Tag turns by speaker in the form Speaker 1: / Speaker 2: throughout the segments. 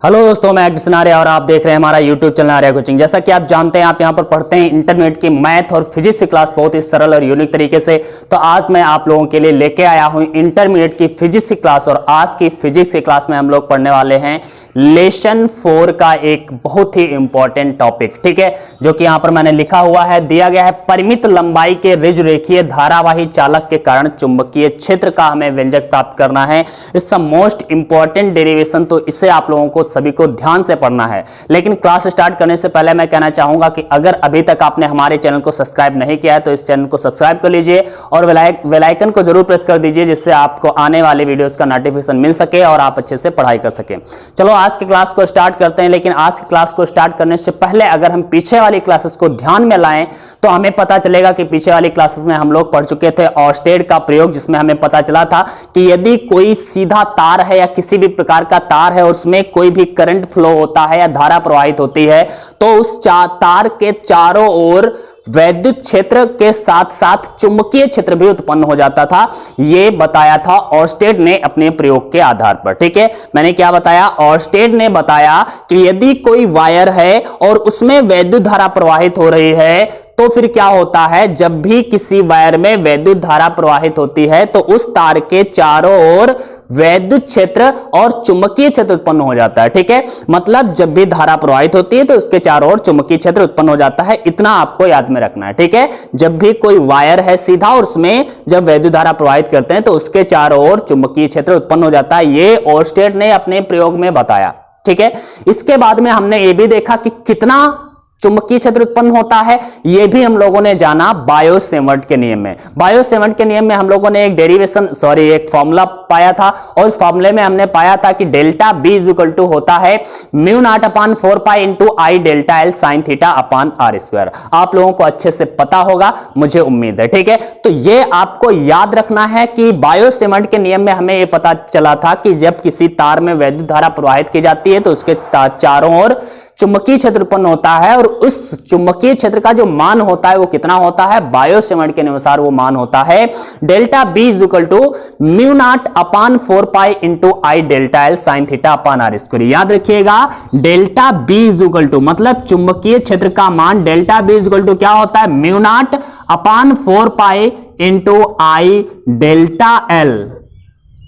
Speaker 1: Hello दोस्तों, मैं कृष्ण आर्य और आप देख रहे हैं हमारा यूट्यूब चैनल आर्य कोचिंग। जैसा कि आप जानते हैं, आप यहां पर पढ़ते हैं इंटरमीडिएट की मैथ और फिजिक्स की क्लास बहुत ही सरल और यूनिक तरीके से। तो आज मैं आप लोगों के लिए लेके आया हूं इंटरमीडिएट की फिजिक्स की क्लास। और आज की फिजिक्स की क्लास में हम लोग पढ़ने वाले हैं लेसन 4 का एक बहुत ही इंपॉर्टेंट टॉपिक, ठीक है, जो कि यहां पर मैंने लिखा हुआ है, दिया गया है। परिमित लंबाई के ऋज रेखीय धारावाही चालक के कारण चुंबकीय क्षेत्र का हमें व्यंजक प्राप्त करना है। It's a most important derivation, तो इसे आप लोगों को सभी को ध्यान से पढ़ना है। लेकिन क्लास स्टार्ट करने से पहले मैं कहना चाहूंगा कि अगर अभी तक आपने हमारे चैनल को सब्सक्राइब नहीं किया है तो इस चैनल को सब्सक्राइब कर लीजिए और बेल आइकन को जरूर प्रेस कर दीजिए, जिससे आपको आने वाले वीडियोस का नोटिफिकेशन मिल सके और आप अच्छे से पढ़ाई कर सकें। चलो आज की क्लास को स्टार्ट करते हैं। लेकिन आज की क्लास को स्टार्ट करने से पहले अगर हम पीछे वाली क्लासेस को ध्यान में लाएं तो हमें पता चलेगा कि पीछे वाली क्लासेस में हम लोग पढ़ चुके थे ऑर्स्टेड का प्रयोग, जिसमें हमें पता चला था कि यदि कोई सीधा तार है या किसी भी प्रकार का तार है और उसमें कोई भी करंट फ्लो होता है या धारा प्रवाहित होती है तो उस तार के चारों ओर वैद्युत क्षेत्र के साथ साथ चुंबकीय क्षेत्र भी उत्पन्न हो जाता था। यह बताया था ऑर्स्टेड ने अपने प्रयोग के आधार पर, ठीक है। मैंने क्या बताया? ऑर्स्टेड ने बताया कि यदि कोई वायर है और उसमें वैद्युत धारा प्रवाहित हो रही है तो फिर क्या होता है, जब भी किसी वायर में वैद्युत धारा प्रवाहित होती है तो उस तार के चारों ओर वैद्युत क्षेत्र और चुंबकीय क्षेत्र उत्पन्न हो जाता है, ठीक है। मतलब जब भी धारा प्रवाहित होती है तो उसके चारों ओर चुंबकीय क्षेत्र उत्पन्न हो जाता है। इतना आपको याद में रखना है, ठीक है। जब भी कोई वायर है सीधा और उसमें जब वैद्युत धारा प्रवाहित करते हैं तो उसके चारों ओर चुंबकीय क्षेत्र उत्पन्न हो जाता है। यह ऑर्स्टेड ने अपने प्रयोग में बताया, ठीक है। इसके बाद में हमने यह भी देखा कि कितना चुंबकीय क्षेत्र उत्पन्न होता है, यह भी हम लोगों ने जाना बायो-सेवर्ट के नियम में। बायो-सेवर्ट के नियम में हम लोगों ने एक फॉर्मूला पाया था और इस फॉर्मूले में हमने पाया था कि delta B is equal to होता है mu naught upon 4 pi into I delta L sine theta upon R square. आप लोगों को अच्छे से पता होगा, मुझे उम्मीद है, ठीक है। तो यह आपको याद रखना है कि बायो-सेवर्ट के नियम में हमें यह पता चला था कि जब किसी तार में वैद्युत धारा प्रवाहित की जाती है तो उसके चारों ओर चुंबकीय क्षेत्र उत्पन्न होता है और उस चुंबकीय क्षेत्र का जो मान होता है वो कितना होता है? बायो-सेवर्ट के अनुसार वो मान होता है delta B is equal to mu naught upon 4 pi into I delta L sine theta upon R square. याद रखिएगा, delta B is equal to मतलब चुंबकीय क्षेत्र का मान delta B is equal to क्या होता है? Mu naught upon 4 pi into I delta L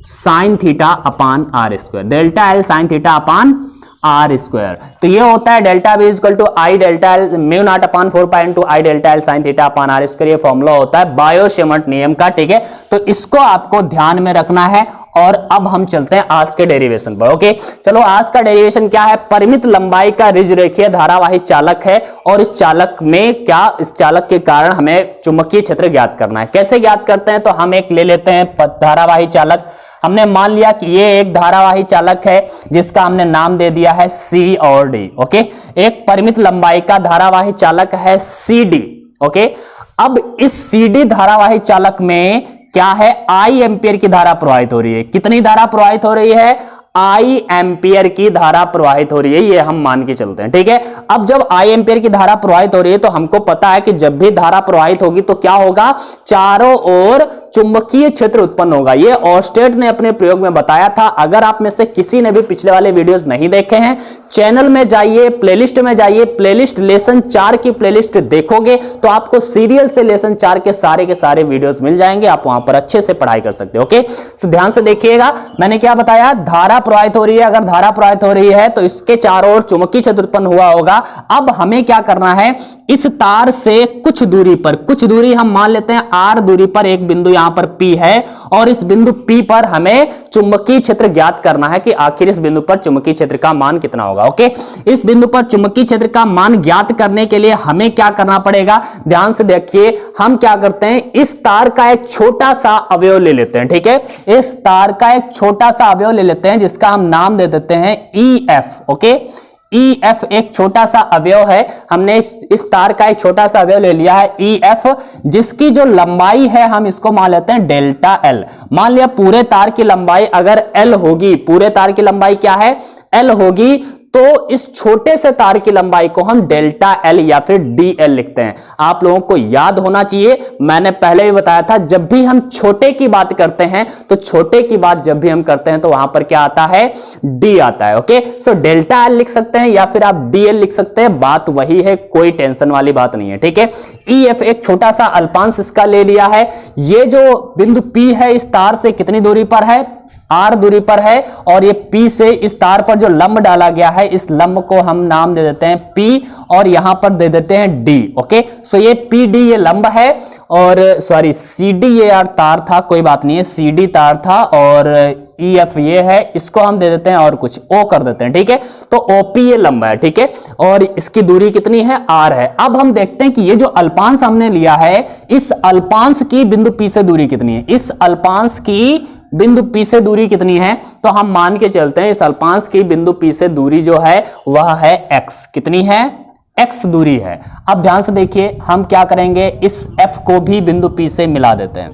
Speaker 1: sine theta upon R square. Delta L sine theta upon R square, तो ये होता है delta B equal to I delta L mu naught upon 4 pi into I delta L sine theta upon R square. ये formula होता है Biot-Savart नियम का, ठीक है। तो इसको आपको ध्यान में रखना है। और अब हम चलते हैं आज के डेरिवेशन पर, ओके। चलो, आज का डेरिवेशन क्या है? परिमित लंबाई का ऋज रेखीय धारावाही चालक है और इस चालक में क्या, इस चालक के कारण हमें चुंबकीय क्षेत्र ज्ञात करना है। कैसे ज्ञात करते हैं? तो हम एक ले लेते हैं धारावाही चालक। हमने मान लिया कि ये एक धारावाही चालक है जिसका हमने नाम दे दिया है सी और डी, ओके। एक परिमित लंबाई का धारावाही चालक है सी डी, ओके। अब इस सी डी धारावाही चालक में क्या है? आई एम्पियर की धारा प्रवाहित हो रही है। कितनी धारा प्रवाहित हो रही है? आई एम्पियर की धारा प्रवाहित हो रही है, ये हम मान के चलते हैं, ठीक है। अब जब आई एम्पियर की धारा प्रवाहित हो रही है तो हमको पता है कि जब भी धारा प्रवाहित होगी तो क्या होगा? चारों ओर चुंबकीय क्षेत्र उत्पन्न होगा। ये ऑर्स्टेड ने अपने प्रयोग में बताया था। अगर आप में से किसी ने भी पिछले वाले वीडियोस नहीं देखे हैं, चैनल में जाइए, प्लेलिस्ट में जाइए, प्लेलिस्ट लेसन 4 की प्लेलिस्ट देखोगे तो आपको सीरियल से लेसन 4 के सारे वीडियोस मिल जाएंगे। आप वहां पर अच्छे से पढ़ाई कर सकते हो, ओके। तो ध्यान से देखिएगा, मैंने क्या बताया? धारा प्रवाहित हो रही है। अगर धारा प्रवाहित हो रही है तो इसके चारों ओर चुंबकीय क्षेत्र उत्पन्न हुआ होगा। अब हमें क्या करना है? इस तार से कुछ दूरी हम मान लेते हैं आर दूरी पर एक बिंदु यहां पर P है और इस बिंदु P पर हमें चुंबकीय क्षेत्र ज्ञात करना है कि आखिर इस बिंदु पर चुंबकीय क्षेत्र का मान कितना होगा, ओके। इस बिंदु पर चुंबकीय क्षेत्र का मान ज्ञात करने के लिए हमें क्या करना पड़ेगा? ध्यान से देखिए, हम क्या करते हैं? इस तार का एक छोटा सा अवयव ले लेते हैं, ठीक है। इस तार का एक छोटा सा अवयव ले लेते हैं जिसका हम नाम दे देते हैं EF, ओके। EF एक छोटा सा अवयव है। हमने इस तार का एक छोटा सा अवयव ले लिया है EF, जिसकी जो लंबाई है हम इसको मान लेते हैं डेल्टा L। मान लिया पूरे तार की लंबाई अगर L होगी, पूरे तार की लंबाई क्या है? L होगी, तो इस छोटे से तार की लंबाई को हम डेल्टा एल या फिर डी एल लिखते हैं। आप लोगों को याद होना चाहिए, मैंने पहले भी बताया था, जब भी हम छोटे की बात करते हैं तो छोटे की बात जब भी हम करते हैं तो वहां पर क्या आता है, डी आता है। ओके, सो डेल्टा एल लिख सकते हैं या फिर आप डी एल लिख सकते हैं, बात वही है, कोई टेंशन वाली बात नहीं है। ठीक है, ई एफ एक छोटा सा अल्पांश इसका ले लिया है। ये जो बिंदु पी है इस तार से कितनी दूरी पर है, आर दूरी पर है, और ये P से इस तार पर जो लंब डाला गया है इस लंब को हम नाम दे देते हैं P और यहां पर दे देते हैं D। ओके, सो ये PD ये लंब है और सॉरी CD ये यार तार था, कोई बात नहीं है, CD तार था और EF ये है, इसको हम दे देते हैं और कुछ O कर देते हैं। ठीक है, तो OP ये लंबा है। ठीक है, और इसकी दूरी कितनी है, R है। अब हम देखते हैं कि ये जो अल्पांश हमने लिया है इस अल्पांश की बिंदु P से दूरी कितनी है, इस अल्पांश की बिंदु P से दूरी कितनी है, तो हम मान के चलते हैं इस अल्पांश की बिंदु P से दूरी जो है वह है x। कितनी है, x दूरी है। अब ध्यान से देखिए, हम क्या करेंगे, इस f को भी बिंदु P से मिला देते हैं,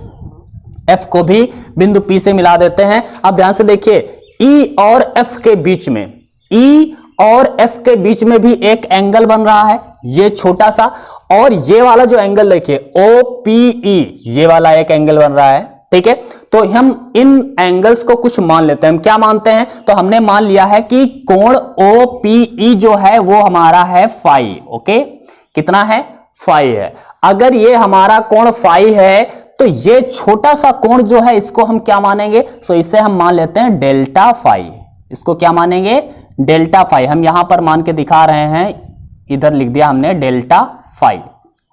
Speaker 1: f को भी बिंदु P से मिला देते हैं। अब ध्यान से देखिए, E और F के बीच में, E और F के बीच में भी एक एंगल बन रहा है, ये छोटा सा, और ये वाला जो एंगल देखिए OPE, ये वाला एक एंगल बन रहा है। ठीक है, तो हम इन एंगल्स को कुछ मान लेते हैं। हम क्या मानते हैं, तो हमने मान लिया है कि कोण OPE जो है वो हमारा है फाई। ओके, कितना है, फाई है। अगर ये हमारा कोण फाई है तो ये छोटा सा कोण जो है इसको हम क्या मानेंगे, तो इसे हम मान लेते हैं डेल्टा फाई। इसको क्या मानेंगे, डेल्टा फाई। हम यहां पर मान के दिखा रहे हैं, इधर लिख दिया हमने डेल्टा फाई।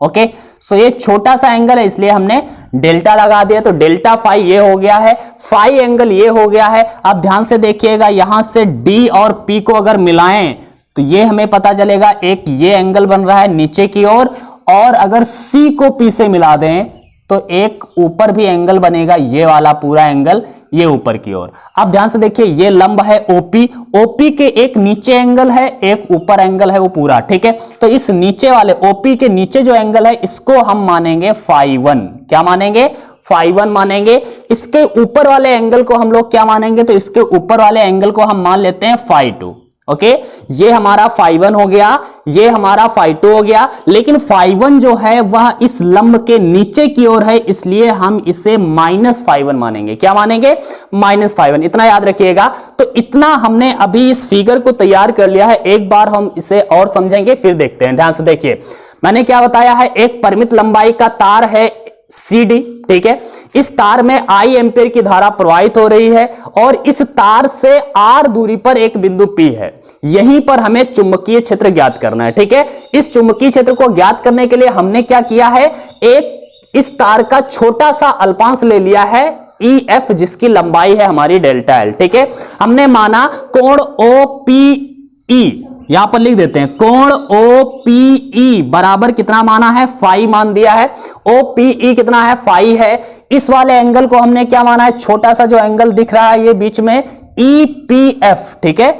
Speaker 1: ओके, सो ये छोटा सा एंगल है इसलिए हमने डेल्टा लगा दिया, तो डेल्टा फाई ये हो गया है, फाई एंगल ये हो गया है। अब ध्यान से देखिएगा, यहां से डी और पी को अगर मिलाएं तो ये हमें पता चलेगा एक ये एंगल बन रहा है नीचे की ओर, और अगर सी को पी से मिला दें तो एक ऊपर भी एंगल बनेगा, ये वाला पूरा एंगल ये ऊपर की ओर। अब ध्यान से देखिए, ये लंब है ओपी, ओपी के एक नीचे एंगल है, एक ऊपर एंगल है वो पूरा। ठीक है, तो इस नीचे वाले ओपी के नीचे जो एंगल है इसको हम मानेंगे फाई 1। क्या मानेंगे, फाई 1 मानेंगे। इसके ऊपर वाले एंगल को हम लोग क्या मानेंगे, तो इसके ऊपर वाले एंगल को हम मान लेते हैं फाई 2। ओके, ये हमारा फाई 1 हो गया, ये हमारा फाई 2 हो गया, लेकिन फाई 1 जो है वह इस लंब के नीचे की ओर है, इसलिए हम इसे माइनस फाई 1 मानेंगे। क्या मानेंगे, माइनस फाई 1। इतना याद रखिएगा। तो इतना हमने अभी इस फिगर को तैयार कर लिया है, एक बार हम इसे और समझेंगे फिर देखते हैं। ध्यान से देखिए, मैंने क्या बताया है, एक परिमित लंबाई का तार है CD। ठीक है, इस तार में I एम्पीयर की धारा प्रवाहित हो रही है और इस तार से R दूरी पर एक बिंदु P है, यहीं पर हमें चुंबकीय क्षेत्र ज्ञात करना है। ठीक है, इस चुंबकीय क्षेत्र को ज्ञात करने के लिए हमने क्या किया है, एक इस तार का छोटा सा अल्पांश ले लिया है EF, जिसकी लंबाई है हमारी डेल्टा L। ठीक है, हमने माना कोण OPE, यहां पर लिख देते हैं, कोण OPE बराबर कितना माना है, फाई मान दिया है। OPE कितना है, फाई है। इस वाले एंगल को हमने क्या माना है, छोटा सा जो एंगल दिख रहा है ये बीच में EPF। ठीक है,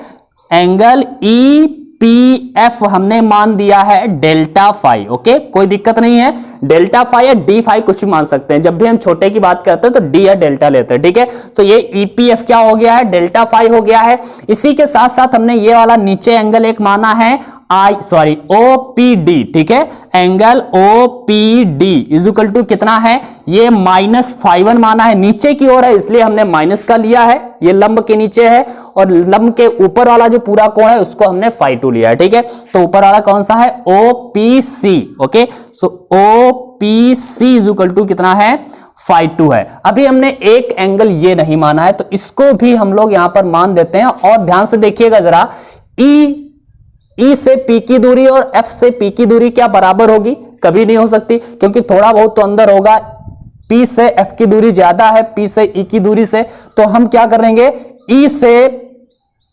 Speaker 1: एंगल EPF हमने मान दिया है डेल्टा फाई। ओके, कोई दिक्कत नहीं है, डेल्टा फाई या डी फाई कुछ भी मान सकते हैं। जब भी हम छोटे की बात करते हैं तो डी या डेल्टा लेते हैं। ठीक है, तो ये EPF क्या हो गया है, डेल्टा फाई हो गया है। इसी के साथ साथ हमने ये वाला नीचे एंगल एक माना है OPD। ठीक है, एंगल OPD इक्वल टू कितना है, ये माइनस फाई 1 माना है, नीचे की ओर है इसलिए हमने माइनस का लिया है, ये लंब के नीचे है, और लंब के ऊपर वाला जो पूरा कोण है उसको हमने फाई 2 लिया है। ठीक है, तो ऊपर वाला कौन सा है, OPC। Okay, so OPC equal to कितना है, फाई 2 है। अभी हमने एक एंगल ये नहीं माना है तो इसको भी हम लोग यहां पर मान देते हैं। और ध्यान से देखिएगा जरा, E से P की दूरी और F से P की दूरी क्या बराबर होगी, कभी नहीं हो सकती, क्योंकि थोड़ा बहुत तो अंदर होगा। P से F की दूरी ज्यादा है P से E की दूरी से, तो हम क्या करेंगे, E से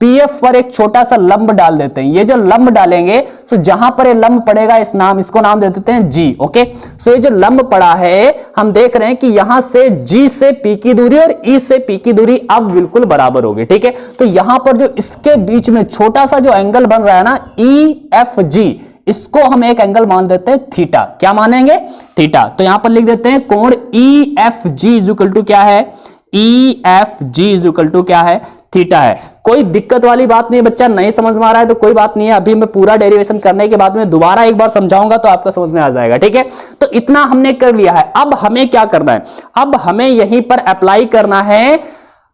Speaker 1: PF पर एक छोटा सा लंब डाल देते हैं। ये जो लंब डालेंगे, तो जहां पर ये लंब पड़ेगा इसको नाम दे देते हैं G। ओके, सो ये जो लंब पड़ा है, हम देख रहे हैं कि यहां से G से P की दूरी और E से P की दूरी अब बिल्कुल बराबर होगी। ठीक है, तो यहां पर जो इसके बीच में छोटा सा जो एंगल बन रहा है ना, EFG, इसको हम एक एंगल मान देते हैं थीटा। क्या मानेंगे, थीटा। तो यहां पर लिख देते हैं कोण EFG इक्वल टू क्या है, E F G is equal to क्या है, थीटा है। कोई दिक्कत वाली बात नहीं है बच्चा, नहीं समझ में आ रहा है तो कोई बात नहीं है, अभी मैं पूरा डेरिवेशन करने के बाद में दोबारा एक बार समझाऊंगा तो आपको समझ में आ जाएगा, ठीक है। तो इतना हमने कर लिया है, अब हमें क्या करना है, अब हमें यहीं पर अप्लाई करना है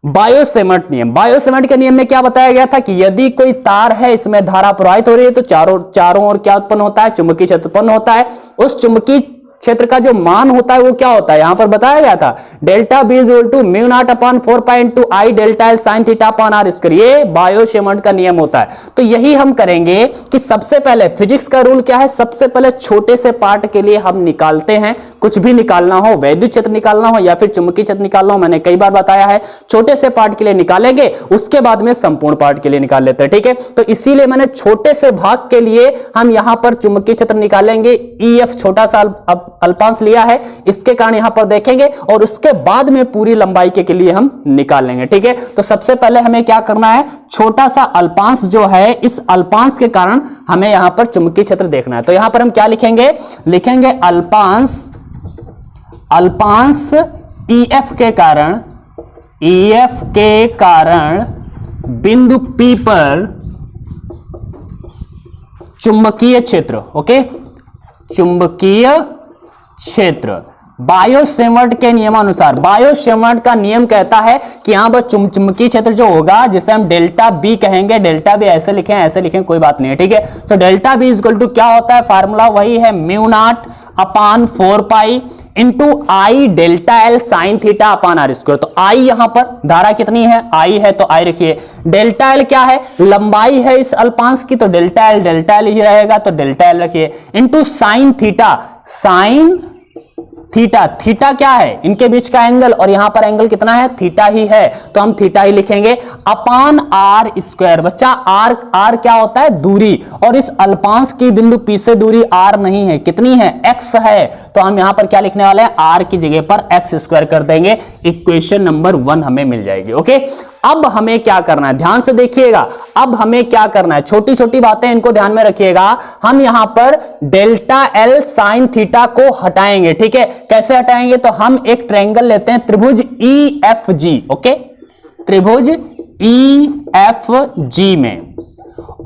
Speaker 1: बायोसेवर्ट नियम। बायोसेवर्ट के नियम में क्या बताया गया था कि यदि कोई तार है, इसमें धारा प्रवाहित हो रही है तो चारों ओर क्या उत्पन्न होता है, चुंबकीय क्षेत्र उत्पन्न होता है। उस चुंबकीय क्षेत्र का जो मान होता है वो क्या होता है, यहां पर बताया गया था delta B is equal to mu naught upon 4 pi into I delta L sine theta upon R square. ये बायोसेवर्ट का नियम होता है। तो यही हम करेंगे कि सबसे पहले फिजिक्स का रूल क्या है, सबसे पहले छोटे से पार्ट के लिए हम निकालते हैं, कुछ भी निकालना हो, वैद्युत क्षेत्र निकालना हो या फिर चुंबकीय क्षेत्र निकालना हो, मैंने कई बार बताया है, छोटे से पार्ट के लिए निकालेंगे, उसके बाद में संपूर्ण पार्ट के लिए निकाल लेते हैं, ठीक है। तो इसीलिए मैंने छोटे से भाग के लिए हम यहां पर चुंबकीय क्षेत्र निकालेंगे, ई एफ छोटा सा अल्पांश लिया है, इसके कारण यहां पर देखेंगे और उसके बाद में पूरी लंबाई के लिए हम निकाल लेंगे, ठीक है। तो सबसे पहले हमें क्या करना है, छोटा सा अल्पांश जो है, इस अल्पांश के कारण हमें यहां पर चुंबकीय क्षेत्र देखना है। तो यहां पर हम क्या लिखेंगे, लिखेंगे अल्पांश ईएफ के कारण बिंदु P पर चुंबकीय क्षेत्र, ओके, चुंबकीय क्षेत्र बायोसेवर्ट के नियमानुसार। बायोसेवर्ट का नियम कहता है कि यहां पर चुंबकीय क्षेत्र जो होगा, जिसे हम डेल्टा बी कहेंगे, डेल्टा बी ऐसे लिखें कोई बात नहीं है, ठीक है। तो delta B is equal to क्या होता है, फार्मूला वही है mu naught upon 4 pi into I delta L sine theta upon R square. तो आई यहां पर धारा कितनी है, आई है तो आई रखिए, डेल्टा एल क्या है, लंबाई है इस अल्पांश की, तो डेल्टा एल ही रहेगा, तो डेल्टा एल रखिए, into sine theta, sine theta, theta क्या है, इनके बीच का एंगल, और यहां पर एंगल कितना है, थीटा ही है, तो हम थीटा ही लिखेंगे, अपॉन आर स्क्वायर। बच्चा आर क्या होता है, दूरी, और इस अल्पांश की बिंदु P से दूरी r नहीं है, कितनी है, x है, तो हम यहां पर क्या लिखने वाले हैं, r की जगह पर x स्क्वायर कर देंगे, इक्वेशन नंबर 1 हमें मिल जाएगी, ओके। अब हमें क्या करना है, ध्यान से देखिएगा, अब हमें क्या करना है, छोटी छोटी बातें इनको ध्यान में रखिएगा। हम यहां पर डेल्टा एल साइन थीटा को हटाएंगे, ठीक है। कैसे हटाएंगे, तो हम एक ट्रायंगल लेते हैं, त्रिभुज ई एफ जी, ओके, त्रिभुज ई एफ जी में,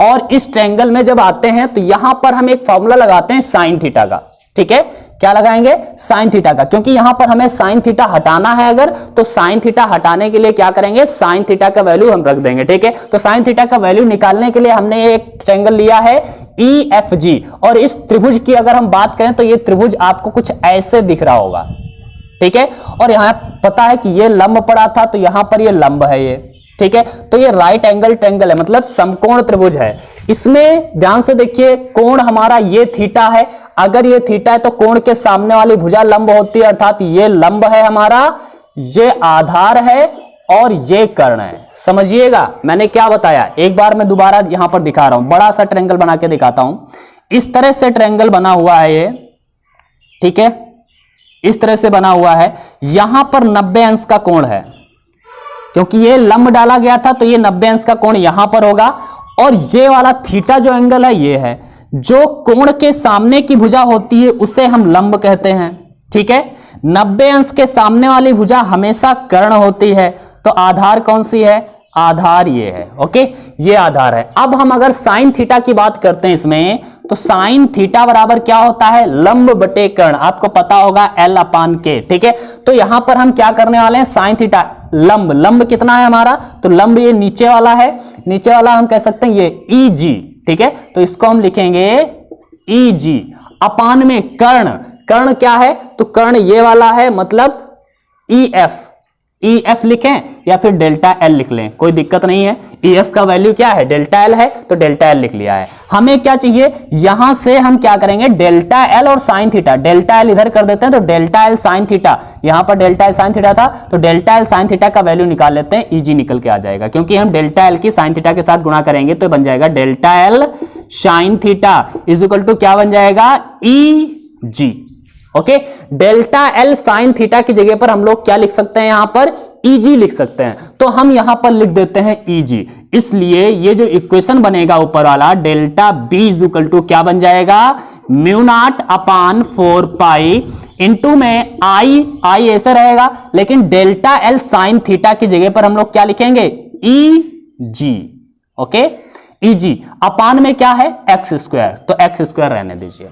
Speaker 1: और इस ट्रायंगल में जब आते हैं तो यहां पर हम एक फॉर्मूला लगाते हैं साइन थीटा का, ठीक है। क्या लगाएंगे, साइन थीटा का, क्योंकि यहां पर हमें साइन थीटा हटाना है अगर, तो साइन थीटा हटाने के लिए क्या करेंगे, साइन थीटा का वैल्यू हम रख देंगे, ठीक है। तो साइन थीटा का वैल्यू निकालने के लिए हमने एक ट्रायंगल लिया है ई एफ जी, और इस त्रिभुज की अगर हम बात करें तो ये त्रिभुज आपको कुछ ऐसे दिख रहा होगा, ठीक है। और यहां पता है कि ये लंब पड़ा था, तो यहां पर ये लंब है ये, ठीक है। तो ये राइट एंगल ट्रायंगल है, मतलब समकोण त्रिभुज है। इसमें ध्यान से देखिए, कोण हमारा ये थीटा है, अगर ये थीटा है तो कोण के सामने वाली भुजा लंब होती है, अर्थात ये लंब है हमारा, ये आधार है और ये कर्ण है। समझिएगा मैंने क्या बताया, एक बार मैं दोबारा यहां पर दिखा रहा हूं, बड़ा सा ट्रायंगल बना के दिखाता हूं। इस तरह से ट्रायंगल बना हुआ है ये, ठीक है, इस तरह से बना हुआ है, यहां पर 90 अंश का कोण है, क्योंकि ये लंब डाला गया था तो ये 90 अंश का कोण यहां पर होगा, और ये वाला थीटा जो एंगल है ये है, जो कोण के सामने की भुजा होती है उसे हम लंब कहते हैं, ठीक है। 90 अंश के सामने वाली भुजा हमेशा कर्ण होती है, तो आधार कौन सी है, आधार ये है, ओके, ये आधार है। अब हम अगर साइन थीटा की बात करते हैं इसमें, तो साइन थीटा बराबर क्या होता है, लंब बटे कर्ण, आपको पता होगा L अपान के, ठीक है। तो यहां पर हम क्या करने वाले हैं, साइन थीटा, लंब, लंब कितना है हमारा, तो लंब ये नीचे वाला है, नीचे वाला हम कह सकते हैं ये ई जी, ठीक है। तो इसको हम लिखेंगे ई जी, अपान में कर्ण, कर्ण क्या है, तो कर्ण ये वाला है, मतलब ई एफ लिखें या फिर डेल्टा एल लिख लें, कोई दिक्कत नहीं है। ई एफ का वैल्यू क्या है, डेल्टा एल है, तो डेल्टा एल लिख लिया है। हमें क्या चाहिए, यहां से हम क्या करेंगे, डेल्टा एल और साइन थीटा, डेल्टा एल इधर कर देते हैं, तो डेल्टा एल साइन थीटा, यहां पर डेल्टा एल साइन थीटा था, तो डेल्टा एल साइन थीटा का वैल्यू निकाल लेते हैं, ईजी निकल के आ जाएगा, क्योंकि हम डेल्टा एल की साइन थीटा के साथ गुणा करेंगे तो बन जाएगा delta L sine theta is equal to क्या बन जाएगा, ई जी, okay. Delta L sine theta की जगह पर हम लोग क्या लिख सकते हैं, यहां पर ईजी लिख सकते हैं, तो हम यहां पर लिख देते हैं ईजी। इसलिए ये जो इक्वेशन बनेगा ऊपर वाला, delta B is equal to क्या बन जाएगा, mu naught upon 4 pi into में आई ऐसे रहेगा, लेकिन डेल्टा एल साइन थीटा की जगह पर हम लोग क्या लिखेंगे, ई जी। ओके, ई जी अपान में क्या है, एक्स स्क्वायर, तो एक्स स्क्वायर रहने दीजिए।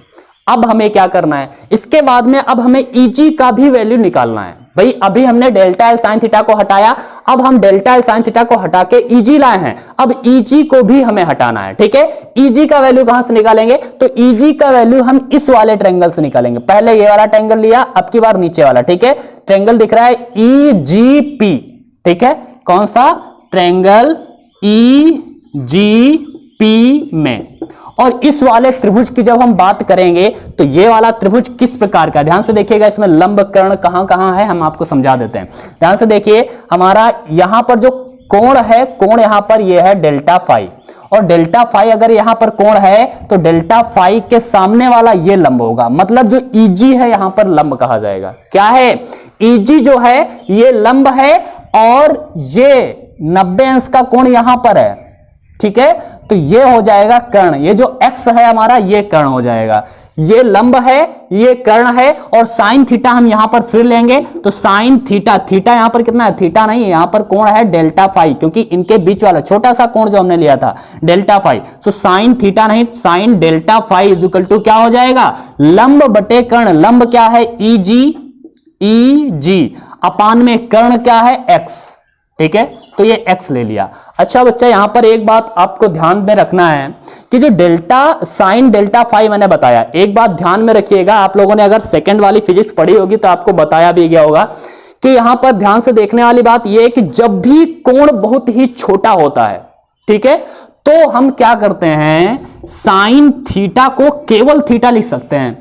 Speaker 1: अब हमें क्या करना है, इसके बाद में अब हमें ईजी का भी वैल्यू निकालना है। भाई अभी हमने डेल्टा एल साइन थीटा को हटाया, अब हम डेल्टा एल साइन थीटा को हटा के ईजी लाए हैं, अब ईजी को भी हमें हटाना है। ठीक है, ईजी का वैल्यू कहां से निकालेंगे, तो ईजी का वैल्यू हम इस वाले ट्रायंगल से निकालेंगे। पहले ये वाला ट्रायंगल लिया, अब की बार नीचे वाला। ठीक है, ट्रायंगल दिख रहा है ईजीपी। ठीक है, कौन सा ट्रायंगल, ईजीपी में। और इस वाले त्रिभुज की जब हम बात करेंगे तो ये वाला त्रिभुज किस प्रकार का, ध्यान से देखिएगा, इसमें लंब कर्ण कहां कहां है हम आपको समझा देते हैं। ध्यान से देखिए, हमारा यहां पर जो कोण है, कोण यहां पर ये है डेल्टा फाई, और डेल्टा फाई अगर यहां पर कोण है तो डेल्टा फाई के सामने वाला ये लंब होगा, मतलब जो ईजी है यहां पर लंब कहा जाएगा। क्या है, ईजी जो है ये लंब है, और ये 90 अंश का कोण यहां पर है। ठीक है, तो ये हो जाएगा कर्ण, ये जो x है हमारा ये कर्ण हो जाएगा, ये लंब है ये कर्ण है, और साइन थीटा हम यहां पर फिर लेंगे, तो साइन थीटा, थीटा यहां पर कितना है, थीटा नहीं, यहां पर कोण है डेल्टा फाई, क्योंकि इनके बीच वाला छोटा सा कोण जो हमने लिया था डेल्टा फाई, तो साइन थीटा नहीं, sine delta phi is equal to क्या हो जाएगा, लंब बटे कर्ण। लंब क्या है, ई जी अपान में कर्ण क्या है, x। ठीक है, तो ये x ले लिया। अच्छा बच्चा, यहां पर एक बात आपको ध्यान में रखना है कि जो डेल्टा साइन डेल्टा फाई मैंने बताया, एक बात ध्यान में रखिएगा, आप लोगों ने अगर सेकंड वाली फिजिक्स पढ़ी होगी तो आपको बताया भी गया होगा कि यहां पर ध्यान से देखने वाली बात यह है कि जब भी कोण बहुत ही छोटा होता है, ठीक है, तो हम क्या करते हैं, साइन थीटा को केवल थीटा लिख सकते हैं,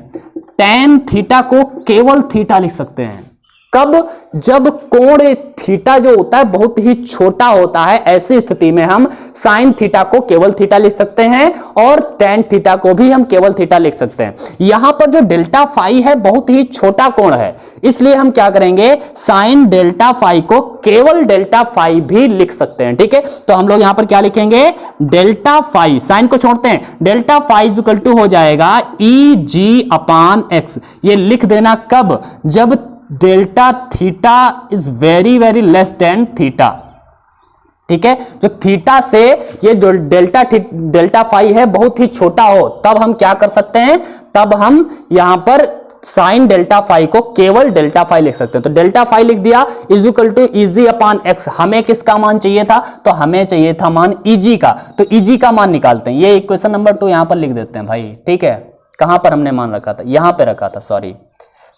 Speaker 1: टेन थीटा को केवल थीटा लिख सकते हैं। कब, जब कोण थीटा जो होता है बहुत ही छोटा होता है, ऐसी स्थिति में हम साइन थीटा को केवल थीटा लिख सकते हैं, और टेन थीटा को भी हम केवल थीटा लिख सकते हैं। यहां पर जो डेल्टा फाई है बहुत ही छोटा कोण है, इसलिए हम क्या करेंगे, साइन डेल्टा फाई को केवल डेल्टा फाई भी लिख सकते हैं। ठीक है, तो हम लोग यहां पर क्या लिखेंगे, डेल्टा फाई, साइन को छोड़ते हैं, delta phi is equal to हो जाएगा ई जी अपान एक्स। ये लिख देना कब, जब delta theta is very very less than theta. ठीक है, जो थीटा से ये जो डेल्टा फाई है बहुत ही छोटा हो, तब हम क्या कर सकते हैं, तब हम यहां पर साइन डेल्टा फाई को केवल डेल्टा फाई लिख सकते हैं। तो डेल्टा फाई लिख दिया is equal to EG upon X. हमें किसका मान चाहिए था, तो हमें चाहिए था मान ईजी का, तो ईजी का मान निकालते हैं। ये इक्वेशन नंबर 2 यहां पर लिख देते हैं भाई। ठीक है, कहां पर हमने मान रखा था, यहां पे रखा था, सॉरी।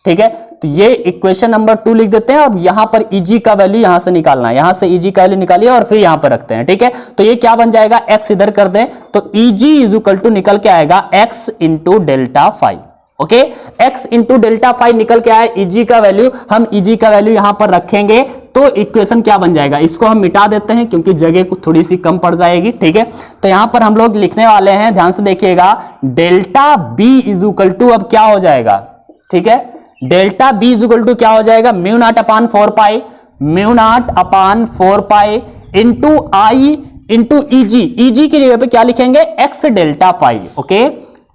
Speaker 1: ठीक है, तो ये इक्वेशन नंबर 2 लिख देते हैं। अब यहां पर ईजी का वैल्यू यहां से निकालना है, यहां से ईजी का वैल्यू निकालिए और फिर यहां पर रखते हैं। ठीक है, तो ये क्या बन जाएगा, x इधर कर दें तो ईजी इज इक्वल टू निकल के आएगा x into delta phi. Okay, x into delta phi निकल के आया ईजी का वैल्यू, हम ईजी का वैल्यू यहां पर रखेंगे तो इक्वेशन क्या बन जाएगा, इसको हम मिटा देते हैं क्योंकि जगह को थोड़ी सी कम पड़ जाएगी। ठीक है, तो यहां पर हम लोग लिखने वाले हैं, ध्यान से देखिएगा, delta B is equal to अब क्या हो जाएगा, ठीक है, delta B is equal to क्या हो जाएगा, mu naught upon 4 pi, mu naught upon 4 pi into I into EG. EG की जगह पे क्या लिखेंगे, X delta phi. Okay,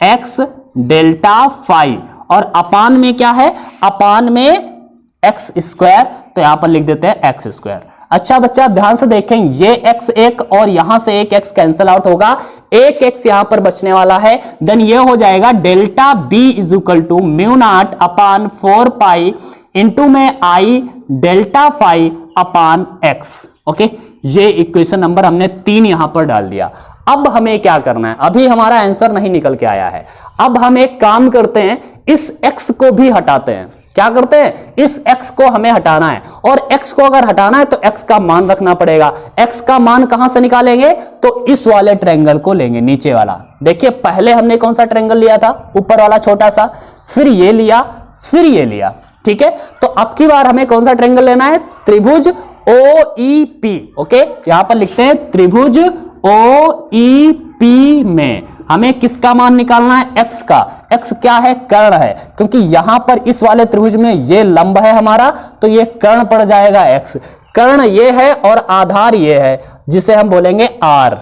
Speaker 1: X delta phi, और अपान में क्या है, अपान में एक्स स्क्वायर, तो यहां पर लिख देते हैं एक्स स्क्वायर। अच्छा बच्चा ध्यान से देखें, ये x एक और यहां से एक x कैंसिल आउट होगा, एक x यहां पर बचने वाला है, देन ये हो जाएगा delta b is equal to mu naught upon 4 pi into में I delta phi upon x। Okay, ये इक्वेशन नंबर हमने 3 यहां पर डाल दिया। अब हमें क्या करना है, अभी हमारा आंसर नहीं निकल के आया है, अब हम एक काम करते हैं, इस x को भी हटाते हैं। क्या करते हैं, इस x को हमें हटाना है, और x को अगर हटाना है तो x का मान रखना पड़ेगा। x का मान कहां से निकालेंगे, तो इस वाले ट्रायंगल को लेंगे, नीचे वाला। देखिए पहले हमने कौन सा ट्रायंगल लिया था, ऊपर वाला छोटा सा, फिर ये लिया, फिर ये लिया। ठीक है, तो अब की बार हमें कौन सा ट्रायंगल लेना है, त्रिभुज OEP। ओके, यहां पर लिखते हैं त्रिभुज OEP में हमें किसका मान निकालना है, x का। x क्या है, कर्ण है, क्योंकि यहां पर इस वाले त्रिभुज में ये लंब है हमारा, तो ये कर्ण पड़ जाएगा x। कर्ण ये है और आधार ये है, जिसे हम बोलेंगे r।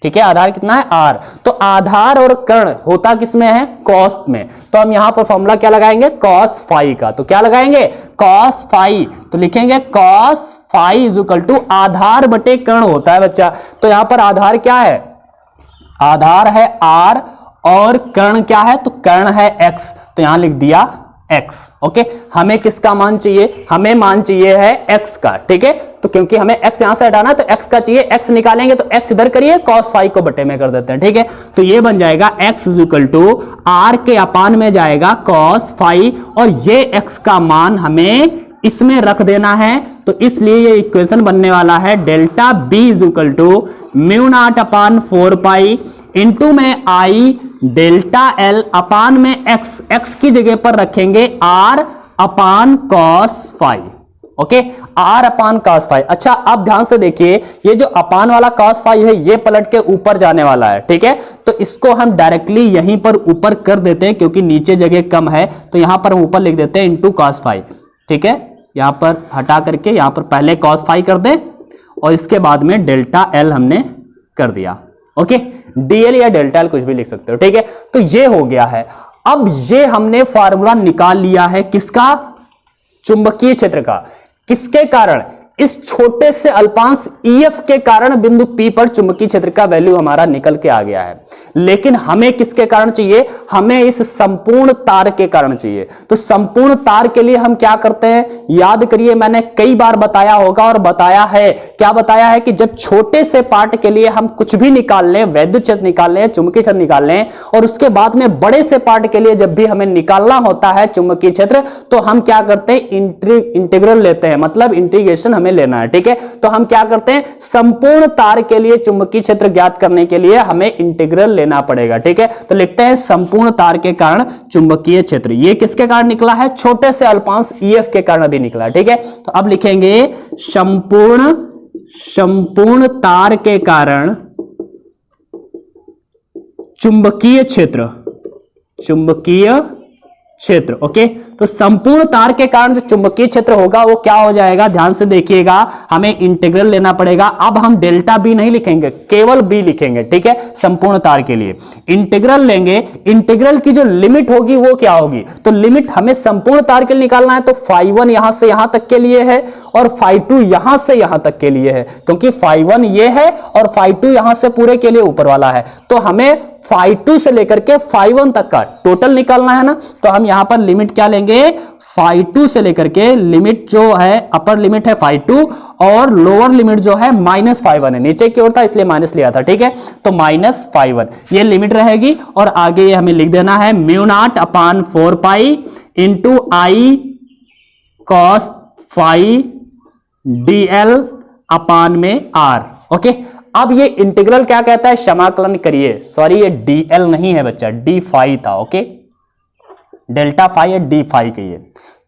Speaker 1: ठीक है, आधार कितना है, r। तो आधार और कर्ण होता किसमें है, कॉस्ट में। तो हम यहां पर फॉर्मूला क्या लगाएंगे, cos फाई का। तो क्या लगाएंगे, cos फाई। तो लिखेंगे cos phi is equal to आधार बटे कर्ण होता है बच्चा। तो यहां पर आधार क्या है, आधार है r और कर्ण क्या है, तो कर्ण है x। तो यहां लिख दिया x। ओके, हमें किसका मान चाहिए, हमें मान चाहिए है x का। ठीक है, तो क्योंकि हमें x यहां से हटाना है तो x का चाहिए, x निकालेंगे तो x इधर करिए, cos फाई को बटे में कर देते हैं। ठीक है, तो ये बन जाएगा x is equal to r के अपान में जाएगा cos फाई, और ये x का मान हमें इसमें रख देना है। तो इसलिए ये इक्वेशन बनने वाला है delta b is equal to mu naught upon 4 pi into में आई डेल्टा एल अपान में x की जगह पर रखेंगे r अपान cos फाई। ओके, r अपान cos फाई। अच्छा, अब ध्यान से देखिए, ये जो अपान वाला cos फाई है ये पलट के ऊपर जाने वाला है। ठीक है, तो इसको हम डायरेक्टली यहीं पर ऊपर कर देते हैं क्योंकि नीचे जगह कम है, तो यहां पर हम ऊपर लिख देते हैं इंटू cos फाई। ठीक है, यहां पर हटा करके यहां पर पहले cos फाई कर दें और इसके बाद में डेल्टा एल हमने कर दिया। ओके, डीएल या डेल्टा एल कुछ भी लिख सकते हो। ठीक है, तो ये हो गया है। अब ये हमने फार्मूला निकाल लिया है किसका, चुंबकीय क्षेत्र का। किसके कारण, इस छोटे से अल्पांश EF के कारण बिंदु P पर चुंबकीय क्षेत्र का वैल्यू हमारा निकल के आ गया है। लेकिन हमें किसके कारण चाहिए, हमें इस संपूर्ण तार के कारण चाहिए। तो संपूर्ण तार के लिए हम क्या करते हैं, याद करिए, मैंने कई बार बताया होगा और बताया है, क्या बताया है कि जब छोटे से पार्ट के लिए हम कुछ भी निकाल लें, वैद्युत क्षेत्र निकाल लें, चुंबकीय क्षेत्र निकाल लें, और उसके बाद में बड़े से पार्ट के लिए जब भी हमें निकालना होता है चुंबकीय क्षेत्र, तो हम क्या करते हैं, इंटीग्रल लेते हैं, मतलब इंटीग्रेशन हमें लेना है। ठीक है, तो हम क्या करते हैं, संपूर्ण तार के लिए चुंबकीय क्षेत्र ज्ञात करने के लिए हमें इंटीग्रल लेना पड़ेगा। ठीक है, तो लिखते हैं संपूर्ण तार के कारण चुंबकीय क्षेत्र। ये किसके कारण निकला है, छोटे से अल्पांश EF के कारण भी निकला है। ठीक है, तो अब लिखेंगे संपूर्ण तार के कारण चुंबकीय क्षेत्र, चुंबकीय क्षेत्र। ओके, तो संपूर्ण तार के कारण जो चुंबकीय क्षेत्र होगा वो क्या हो जाएगा, ध्यान से देखिएगा, हमें इंटीग्रल लेना पड़ेगा। अब हम डेल्टा बी नहीं लिखेंगे, केवल बी लिखेंगे। ठीक है, संपूर्ण तार के लिए इंटीग्रल लेंगे। इंटीग्रल की जो लिमिट होगी वो क्या होगी, तो लिमिट हमें संपूर्ण तार के लिए निकालना है, तो φ1 यहां से यहां तक के लिए है और φ2 यहां से यहां तक के लिए है, क्योंकि φ1 ये है और φ2 यहां से पूरे के लिए ऊपर वाला है। तो हमें φ2 से लेकर के φ1 तक का टोटल निकालना है ना, तो हम यहां पर लिमिट क्या लेंगे, φ2 से लेकर के लिमिट जो है, अपर लिमिट है φ2 और लोअर लिमिट जो है -φ1 है, नीचे की ओर था इसलिए माइनस लिया था। ठीक है, तो -φ1 ये लिमिट रहेगी और आगे ये हमें लिख देना है mu naught upon 4 pi into आई cos फाई dl अपान में r। ओके, अब ये इंटीग्रल क्या कहता है, समाकलन करिए, सॉरी ये dl नहीं है बच्चा, d फाई था। ओके, डेल्टा फाई है, d फाई कहिए,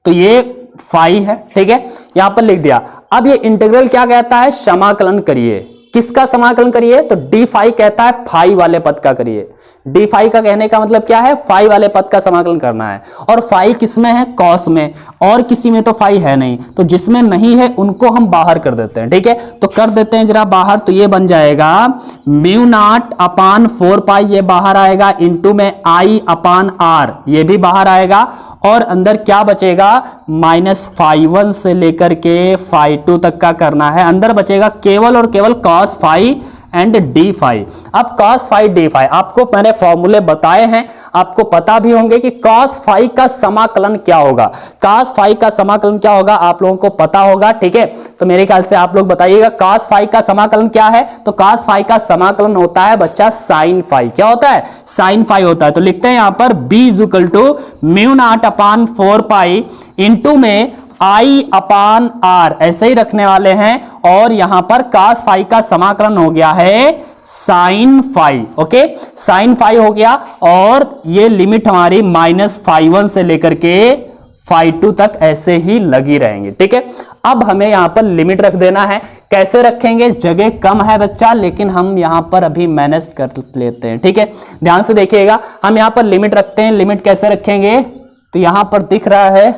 Speaker 1: तो ये फाई है। ठीक है, यहां पर लिख दिया। अब ये इंटीग्रल क्या कहता है, समाकलन करिए। किसका समाकलन करिए, तो d फाई कहता है फाई वाले पद का करिए। डी फाई का कहने का मतलब क्या है, फाई वाले पद का समाकलन करना है, और फाई किसमें है, कॉस में, और किसी में तो फाई है नहीं, तो जिसमें नहीं है उनको हम बाहर कर देते हैं। ठीक है, तो कर देते हैं जरा बाहर, तो ये बन जाएगा म्यू नॉट अपान 4 पाई, ये बाहर आएगा, इंटू में आई अपान आर, ये भी बाहर आएगा, और अंदर क्या बचेगा, -φ1 से लेकर के φ2 तक का करना है। अंदर बचेगा केवल और केवल cos phi and D phi. अब cos फाई डी फाई आपको मैंने फॉर्मूले बताए हैं, आपको पता भी होंगे कि cos फाई का समाकलन क्या होगा। cos फाई का समाकलन क्या होगा आप लोगों को पता होगा। ठीक है, तो मेरे ख्याल से आप लोग बताइएगा cos फाई का समाकलन क्या है। तो cos फाई का समाकलन होता है बच्चा sin फाई। क्या होता है, sin फाई होता है। तो लिखते हैं यहां पर b is equal to mu naught upon 4 pi into में आई अपान आर, ऐसे ही रखने वाले हैं, और यहां पर cos फाई का समाकलन हो गया है sine phi. Okay, sine phi हो गया, और ये लिमिट हमारी -φ1 से लेकर के φ2 तक ऐसे ही लगी रहेंगी। ठीक है, अब हमें यहां पर लिमिट रख देना है। कैसे रखेंगे, जगह कम है बच्चा, लेकिन हम यहां पर अभी मैनेज कर लेते हैं। ठीक है, ध्यान से देखिएगा, हम यहां पर लिमिट रखते हैं। लिमिट कैसे रखेंगे, तो यहां पर दिख रहा है,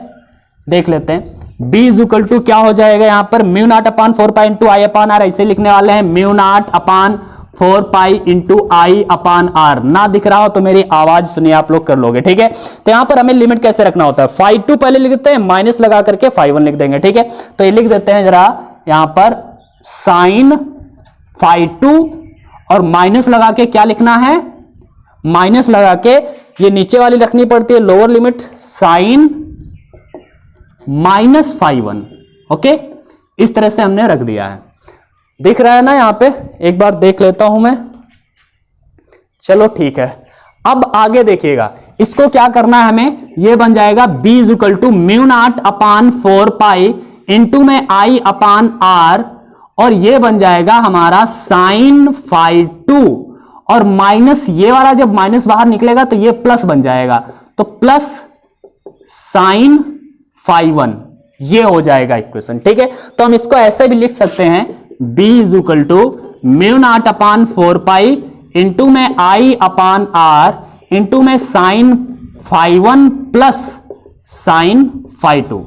Speaker 1: देख लेते हैं। b इज इक्वल टू क्या हो जाएगा, यहां पर mu naught upon 4 pi into I upon R, ऐसे लिखने वाले हैं mu naught upon 4 pi into I upon R. ना दिख रहा हो तो मेरी आवाज सुनिए, आप लोग कर लोगे, ठीक है। तो यहां पर हमें लिमिट कैसे रखना होता है, phi 2 पहले लिख देते हैं, माइनस लगा करके phi 1 लिख देंगे, ठीक है। तो ये लिख देते हैं जरा यहां पर साइन phi 2 और माइनस लगा के क्या लिखना है, माइनस लगा के ये नीचे वाली रखनी पड़ती है lower limit, sine minus phi 1, okay. इस तरह से हमने रख दिया है, दिख रहा है ना यहां पे, एक बार देख लेता हूं मैं, चलो ठीक है। अब आगे देखिएगा, इसको क्या करना है हमें, ये बन जाएगा b is equal to mu naught upon 4 pi into में आई अपान आर, और ये बन जाएगा हमारा साइन phi 2, और माइनस ये वाला जब माइनस बाहर निकलेगा तो ये प्लस बन जाएगा, तो प्लस साइन phi 1, ये हो जाएगा इक्वेशन, ठीक है। तो हम इसको ऐसे भी लिख सकते हैं, b is equal to mu naught upon 4 pi into में आई अपान आर इंटू में sine phi 1 plus sine phi 2।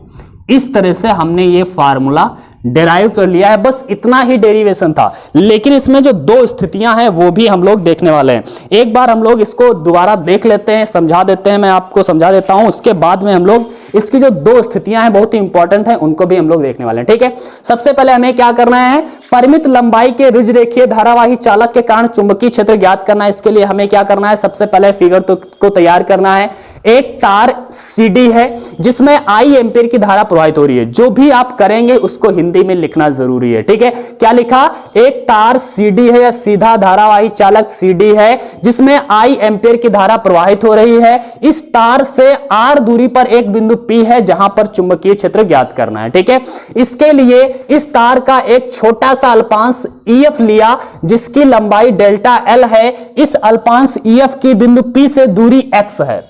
Speaker 1: इस तरह से हमने ये फार्मूला डेराइव कर लिया है, बस इतना ही डेरिवेशन था। लेकिन इसमें जो दो स्थितियां हैं वो भी हम लोग देखने वाले हैं। एक बार हम लोग इसको दोबारा देख लेते हैं, समझा देते हैं, मैं आपको समझा देता हूं, उसके बाद में हम लोग इसकी जो दो स्थितियां हैं बहुत ही इंपॉर्टेंट है, उनको भी हम लोग देखने वाले हैं, ठीक है। सबसे पहले हमें क्या करना है, परिमित लंबाई के रुज रेखीय धारावाही चालक के कारण चुंबकीय क्षेत्र ज्ञात करना है। इसके लिए हमें क्या करना है, सबसे पहले फिगर को तैयार करना है। एक तार सीडी है जिसमें आई एम्पीयर की धारा प्रवाहित हो रही है। जो भी आप करेंगे उसको हिंदी में लिखना जरूरी है, ठीक है। क्या लिखा, एक तार सीडी है या सीधा धारावाही चालक सीडी है जिसमें आई एम्पीयर की धारा प्रवाहित हो रही है। इस तार से आर दूरी पर एक बिंदु पी है जहां पर चुंबकीय क्षेत्र ज्ञात करना है, ठीक है। इसके लिए इस तार का एक छोटा सा अल्पांश ईएफ लिया जिसकी लंबाई डेल्टा एल है। इस अल्पांश ईएफ की बिंदु पी से दूरी एक्स है,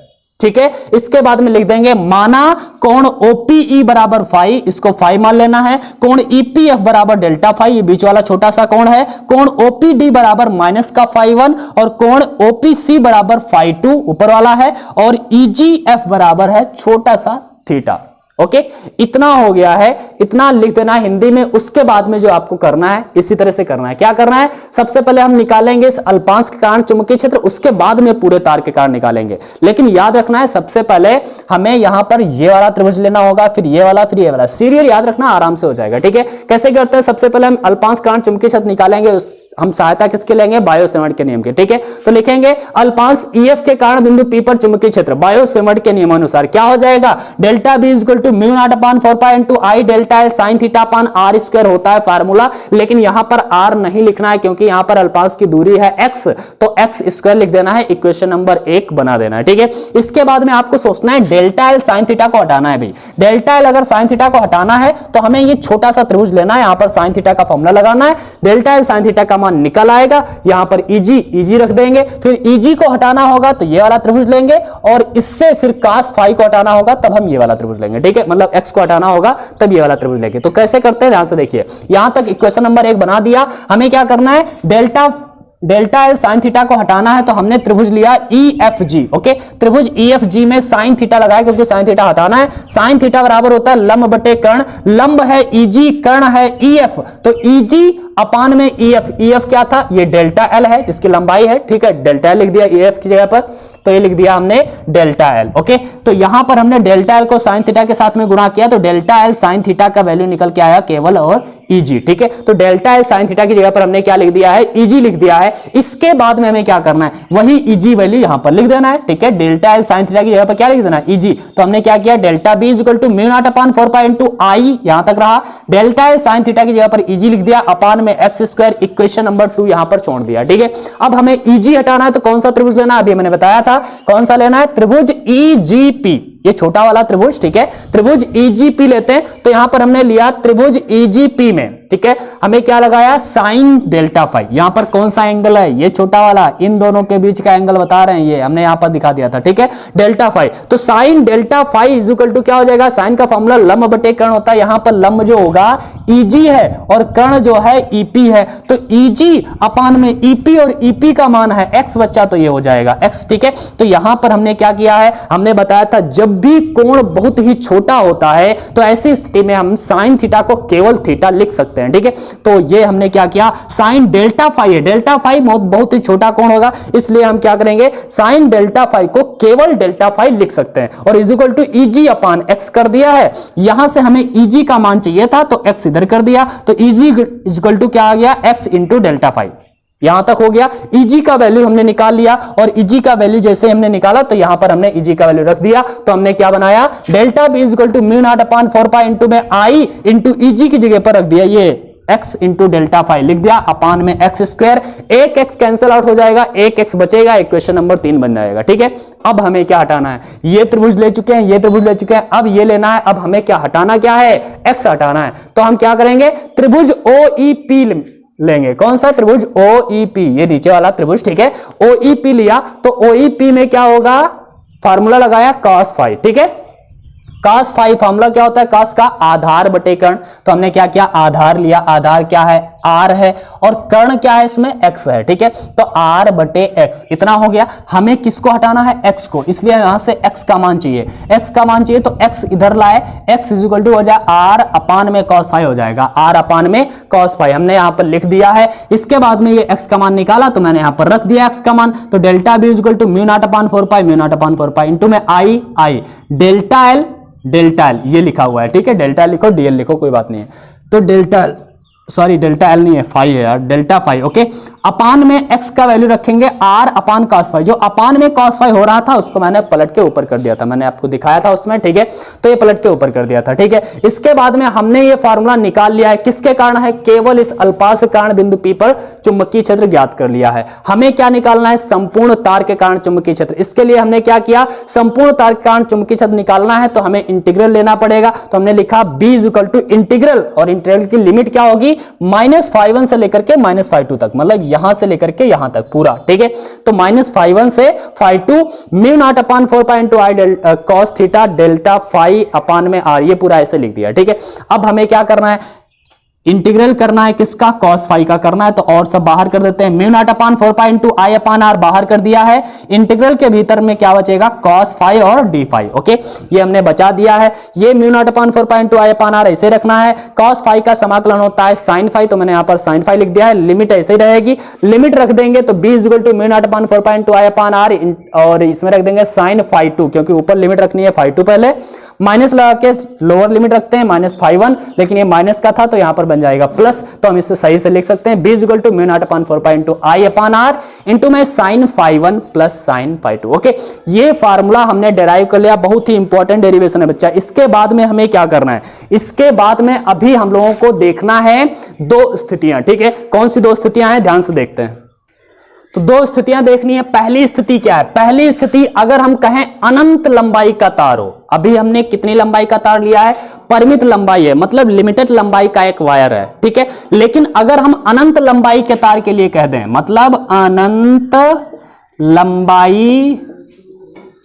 Speaker 1: ठीक है। इसके बाद में लिख देंगे, माना कोण OPE बराबर फाई, इसको फाई मान लेना है। कोण EPF बराबर डेल्टा फाई, ये बीच वाला छोटा सा कोण है। कोण OPD बराबर माइनस का फाई 1 और कोण OPC बराबर फाई 2 ऊपर वाला है, और EGF बराबर है छोटा सा थीटा, ओके। इतना हो गया है, इतना लिख देना है हिंदी में। उसके बाद में जो आपको करना है इसी तरह से करना है। क्या करना है, सबसे पहले हम निकालेंगे इस अल्पांश के कारण चुंबकीय क्षेत्र, उसके बाद में पूरे तार के कारण निकालेंगे। लेकिन याद रखना है, सबसे पहले हमें यहां पर ये वाला त्रिभुज लेना होगा, फिर ये वाला, फिर ये वाला। सीरियल याद रखना, आराम से हो जाएगा, ठीक है। कैसे करते हैं, सबसे पहले हम अल्पांश के कारण चुंबकीय क्षेत्र निकालेंगे, हम सहायता किसके लेंगे, बायो-सेवर्ट के नियम के, ठीक है। तो लिखेंगे अल्पांश EF के कारण बिंदु P पर चुंबकीय क्षेत्र बायो-सेवर्ट के नियमानुसार क्या हो जाएगा, delta B is equal to mu naught upon 4 pi into I delta L sine theta upon R square होता है फार्मूला। लेकिन यहां पर r नहीं लिखना है क्योंकि यहां पर अल्पांश की दूरी है x, तो x स्क्वायर लिख देना है, इक्वेशन नंबर 1 बना देना है, ठीक है। इसके बाद में आपको सोचना है डेल्टा एल साइन थीटा को हटाना है भाई। डेल्टा एल अगर साइन थीटा को हटाना है तो हमें ये छोटा सा त्रिभुज लेना है, यहां पर साइन थीटा का फॉर्मूला लगाना है। डेल्टा एल साइन थीटा का मान निकल आएगा, यहां पर EG रख देंगे। फिर EG को हटाना होगा तो ये वाला त्रिभुज लेंगे, और इससे फिर cos फाई को हटाना होगा तब हम ये वाला त्रिभुज लेंगे, ठीक है। मतलब x को हटाना होगा तब ये वाला त्रिभुज लेंगे। तो कैसे करते हैं, ध्यान से देखिए। यहां तक इक्वेशन नंबर 1 बना दिया। हमें क्या करना है, डेल्टा एल साइन थीटा को हटाना है तो हमने त्रिभुज लिया EFG, ओके। त्रिभुज EFG में साइन थीटा लगाया क्योंकि साइन थीटा हटाना है। साइन थीटा बराबर होता है लंब बटे कर्ण, लंब है EG, कर्ण है EF, तो EG अपान में EF क्या था, ये डेल्टा एल है जिसकी लंबाई है, ठीक है। डेल्टा एल लिख दिया EF की जगह पर, तो ये लिख दिया हमने डेल्टा एल, ओके। तो यहां पर हमने डेल्टा एल को साइन थीटा के साथ में गुणा किया तो डेल्टा एल साइन थीटा का वैल्यू निकल के आया केवल और EG, ठीक है। तो डेल्टा एल साइन थीटा की जगह पर हमने क्या लिख दिया है, EG लिख दिया है। इसके बाद में हमें क्या करना है, वही EG वैल्यू यहां पर लिख देना है, ठीक है। डेल्टा एल साइन थीटा की जगह पर क्या लिख देना है, EG। तो हमने क्या किया, delta B is equal to mu naught upon 4 pi into I, यहां तक रहा। डेल्टा एल साइन थीटा की जगह पर EG लिख दिया, अपान में x स्क्वायर, इक्वेशन नंबर 2 यहां पर छोड़ दिया, ठीक है। अब हमें EG हटाना है तो कौन सा त्रिभुज लेना है, अभी मैंने बताया था कौन सा लेना है, त्रिभुज EGP, ये छोटा वाला त्रिभुज, ठीक है। त्रिभुज EGP लेते हैं तो यहां पर हमने लिया त्रिभुज EGP में, ठीक है, हमें क्या लगाया, साइन डेल्टा फाई। यहां पर कौन सा एंगल है, ये छोटा वाला, इन दोनों के बीच का एंगल बता रहे हैं, ये हमने यहां पर दिखा दिया था, ठीक है, डेल्टा फाई। तो sine delta phi is equal to क्या हो जाएगा, साइन का फॉर्मूला लंब बटे कर्ण होता है। यहां पर लंब जो होगा EG है और कर्ण जो है EP है, तो EG अपान में EP, और EP का मान है x बच्चा, तो ये हो जाएगा x, ठीक है। तो यहां पर हमने क्या किया है, हमने बताया था जब भी कोण बहुत ही छोटा होता है तो ऐसी स्थिति में हम साइन थीटा को केवल थीटा लिख सकते हैं। सकते हैं, ठीक है। तो ये हमने क्या किया, साइन डेल्टा फाई है, डेल्टा फाई बहुत ही छोटा कोण होगा, इसलिए हम क्या करेंगे, साइन डेल्टा फाई को केवल डेल्टा फाई लिख सकते हैं और is equal to EG upon X कर दिया है। यहां से हमें ईजी का मान चाहिए था तो एक्स इधर कर दिया, तो ईजी इज इक्वल टू क्या आ गया, एक्स इंटू डेल्टा फाई। यहां तक हो गया। ईजी का वैल्यू हमने निकाल लिया और ईजी का वैल्यू जैसे हमने निकाला तो यहां पर हमने ईजी का वैल्यू रख दिया, तो हमने क्या बनाया, delta B is equal to mu naught upon 4 pi into में आई इंटू ईजी की जगह पर रख दिया ये x इंटू डेल्टा फाई लिख दिया, अपान में एक्स स्क्वायर, एक x कैंसिल आउट हो जाएगा, एक x बचेगा, इक्वेशन नंबर 3 बन जाएगा, ठीक है। अब हमें क्या हटाना है, ये त्रिभुज ले चुके हैं, ये त्रिभुज ले चुके हैं, अब ये लेना है, अब हमें क्या हटाना क्या है, x हटाना है। तो हम क्या करेंगे, त्रिभुज OEP लेंगे, कौन सा त्रिभुज OEP, ये नीचे वाला त्रिभुज, ठीक है। OEP लिया तो OEP में क्या होगा, फार्मूला लगाया cos फाई, ठीक है। cos फाई फार्मूला क्या होता है, cos का आधार बटे कर्ण, तो हमने क्या किया, आधार लिया, आधार क्या है, r है, और कर्ण क्या है इसमें, x है, ठीक है। तो r बटे x इतना हो गया। हमें किसको हटाना है, x को, इसलिए यहां से x का मान चाहिए, x का मान चाहिए तो x इधर लाए, x इज इक्वल टू हो जाए r अपान में cos फाई हो जाएगा, r अपान में cos फाई हमने यहां पर लिख दिया है। इसके बाद में ये x का मान निकाला तो मैंने यहां पर रख दिया x का मान, तो delta b is equal to mu naught upon 4 pi, mu naught upon 4 pi into में आई डेल्टा एल ये लिखा हुआ है, ठीक है, डेल्टा लिखो, डीएल लिखो, कोई बात नहीं है। तो डेल्टा एल नहीं है, फाई है यार, डेल्टा फाई, ओके। अपान में x का वैल्यू रखेंगे r अपान cos फाई, जो अपान में cos फाई हो रहा था उसको मैंने पलट के ऊपर कर दिया था, मैंने आपको दिखाया था उसमें, ठीक है। तो ये पलट के ऊपर कर दिया था, ठीक है। इसके बाद में हमने ये फार्मूला निकाल लिया है, किसके कारण है, केवल इस अल्पा से कारण बिंदु P पर चुंबकीय क्षेत्र ज्ञात कर लिया है। हमें क्या निकालना है, संपूर्ण तार के कारण चुंबकीय क्षेत्र। इसके लिए हमने क्या किया, संपूर्ण तार के कारण चुंबकीय क्षेत्र निकालना है तो हमें इंटीग्रल लेना पड़ेगा, तो हमने लिखा b is equal to integral, और इंटीग्रल की लिमिट क्या होगी, -φ1 से लेकर के -φ2 तक, मतलब यहां से लेकर के यहां तक पूरा, ठीक है। तो -φ1 से φ2 mu naught upon 4 pi into आई cos थीटा डेल्टा फाई अपान में r, ये पूरा ऐसे लिख दिया, ठीक है। अब हमें क्या करना है, इंटीग्रल करना है, किसका, cos फाई का करना है, तो और सब बाहर कर देते हैं, mu naught upon 4 pi into I upon R बाहर कर दिया है। इंटीग्रल के भीतर में क्या बचेगा, cos फाई और d फाई, ओके, ये हमने बचा दिया है। ये mu naught upon 4 pi into I upon R ऐसे रखना है। cos फाई का समाकलन होता है sin फाई, तो मैंने यहां पर sin फाई लिख दिया है, लिमिट ऐसे ही रहेगी, लिमिट रख देंगे तो b is equal to mu naught upon 4 pi into I upon R, और इसमें रख देंगे sin फाई 2, क्योंकि ऊपर लिमिट रखनी है फाई 2 पहले, माइनस लगा के लोअर लिमिट रखते हैं -φ1, लेकिन ये माइनस का था तो यहां पर बन जाएगा प्लस, तो हम इससे सही से लिख सकते हैं b is equal to mu naught upon 4 pi into I upon R into में sin φ1 प्लस sin φ2, ओके। ये फार्मूला हमने डेराइव कर लिया, बहुत ही इंपॉर्टेंट डेरिवेशन है बच्चा। इसके बाद में हमें क्या करना है, इसके बाद में अभी हम लोगों को देखना है दो स्थितियां, ठीक है। कौन सी दो स्थितियां हैं, ध्यान से देखते हैं। तो दो स्थितियां देखनी है। पहली स्थिति क्या है, पहली स्थिति अगर हम कहें अनंत लंबाई का तार हो, अभी हमने कितनी लंबाई का तार लिया है, परिमित लंबाई है, मतलब लिमिटेड लंबाई का एक वायर है, ठीक है। लेकिन अगर हम अनंत लंबाई के तार के लिए कह दें, मतलब अनंत लंबाई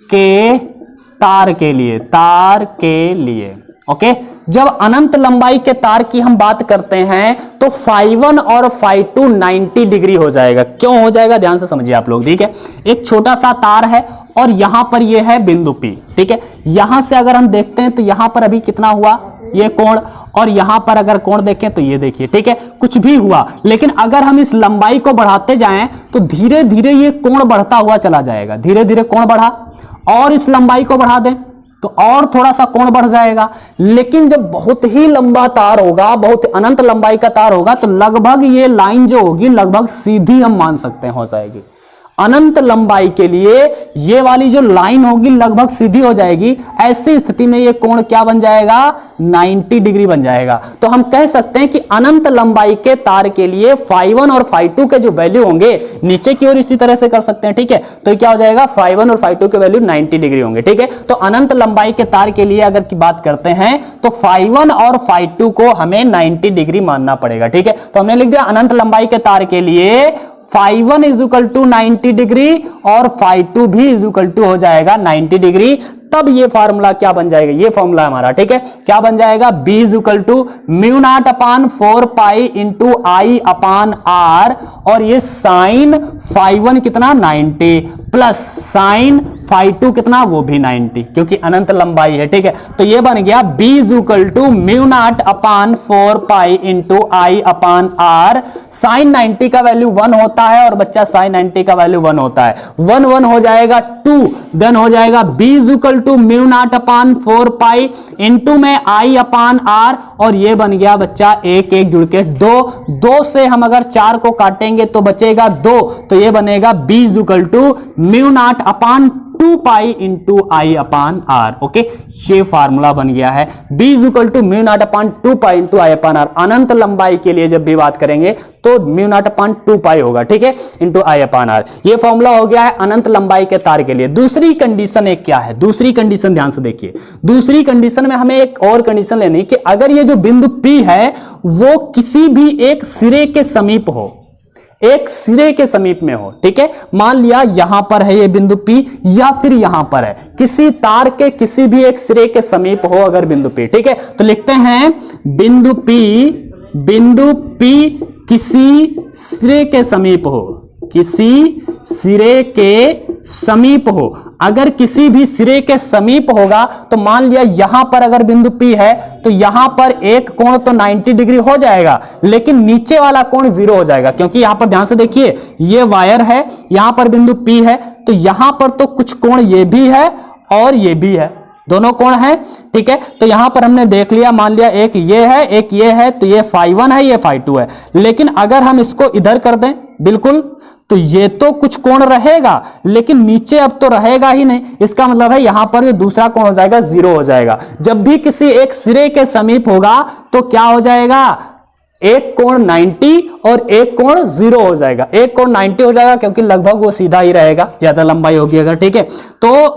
Speaker 1: के तार के लिए, ओके, जब अनंत लंबाई के तार की हम बात करते हैं तो φ1 और φ2 90 डिग्री हो जाएगा। क्यों हो जाएगा, ध्यान से समझिए आप लोग, ठीक है। एक छोटा सा तार है और यहां पर ये है बिंदु P, ठीक है। यहां से अगर हम देखते हैं तो यहां पर अभी कितना हुआ, ये कोण, और यहां पर अगर कोण देखें तो ये देखिए, ठीक है, कुछ भी हुआ। लेकिन अगर हम इस लंबाई को बढ़ाते जाएं तो धीरे धीरे ये कोण बढ़ता हुआ चला जाएगा, धीरे धीरे कोण बढ़ा, और इस लंबाई को बढ़ा दें तो और थोड़ा सा कोण बढ़ जाएगा। लेकिन जब बहुत ही लंबा तार होगा, बहुत अनंत लंबाई का तार होगा, तो लगभग ये लाइन जो होगी लगभग सीधी हम मान सकते हैं हो जाएगी। अनंत लंबाई के लिए ये वाली जो लाइन होगी लगभग सीधी हो जाएगी। ऐसी स्थिति में ये कोण क्या बन जाएगा, 90 डिग्री बन जाएगा। तो हम कह सकते हैं कि अनंत लंबाई के तार के लिए φ1 और φ2 के जो वैल्यू होंगे नीचे की ओर इसी तरह से कर सकते हैं, ठीक है। तो ये क्या हो जाएगा, φ1 और φ2 के वैल्यू 90 डिग्री होंगे, ठीक है। तो अनंत लंबाई के तार के लिए अगर की बात करते हैं तो φ1 और φ2 को हमें 90 डिग्री मानना पड़ेगा, ठीक है। तो हमने लिख दिया अनंत लंबाई के तार के लिए φ1 इज इक्वल टू 90 डिग्री और φ2 भी इज इक्वल टू हो जाएगा 90 डिग्री। तब ये फार्मूला क्या बन जाएगा, ये फार्मूला हमारा, ठीक है, क्या बन जाएगा, b is equal to mu naught upon 4 pi into I upon R, और ये साइन फाई 1 कितना 90 प्लस साइन फाई 2 कितना वो भी 90, क्योंकि अनंत लंबाई है, ठीक है। तो ये बन गया b is equal to mu naught upon 4 pi into I upon R. Sine 90 का वैल्यू 1 होता है और बच्चा साइन 90 का वैल्यू 1 होता है, 1 1 हो जाएगा 2, देन हो जाएगा b is equal to mu naught upon 4 pi into में आई अपान आर, और ये बन गया बच्चा 1 1 जुड़ के 2 से हम अगर 4 को काटेंगे तो बचेगा 2, तो ये बनेगा b is equal to mu naught upon 2 pi into I upon R. Okay, ये फार्मूला बन गया है, b is equal to mu naught upon 2 pi into I upon R. अनंत लंबाई के लिए जब भी बात करेंगे तो म्यू नॉट अपान 2 पाई होगा, ठीक है, इंटू आई अपान आर। ये फार्मूला हो गया है अनंत लंबाई के तार के लिए। दूसरी कंडीशन एक क्या है, दूसरी कंडीशन ध्यान से देखिए, दूसरी कंडीशन में हमें एक और कंडीशन लेनी कि अगर ये जो बिंदु P है वो किसी भी एक सिरे के समीप हो, एक सिरे के समीप में हो, ठीक है, मान लिया यहां पर है ये बिंदु P या फिर यहां पर है, किसी तार के किसी भी एक सिरे के समीप हो अगर बिंदु P, ठीक है, तो लिखते हैं बिंदु P किसी सिरे के समीप हो, किसी सिरे के समीप हो। अगर किसी भी सिरे के समीप होगा तो मान लिया यहां पर अगर बिंदु P है तो यहां पर एक कोण तो 90 डिग्री हो जाएगा, लेकिन नीचे वाला कोण 0 हो जाएगा, क्योंकि यहां पर ध्यान से देखिए ये वायर है, यहां पर बिंदु P है, तो यहां पर तो कुछ कोण ये भी है और ये भी है, दोनों कोण है, ठीक है। तो यहां पर हमने देख लिया, मान लिया एक ये है एक ये है, तो ये फाई 1 है ये फाई 2 है, लेकिन अगर हम इसको इधर कर दें बिल्कुल, तो ये तो कुछ कोण रहेगा लेकिन नीचे अब तो रहेगा ही नहीं, इसका मतलब है यहां पर जो दूसरा कोण हो जाएगा 0 हो जाएगा। जब भी किसी एक सिरे के समीप होगा तो क्या हो जाएगा, एक कोण 90 और एक कोण 0 हो जाएगा, एक कोण 90 हो जाएगा क्योंकि लगभग वो सीधा ही रहेगा, ज्यादा लंबाई होगी अगर, ठीक है। तो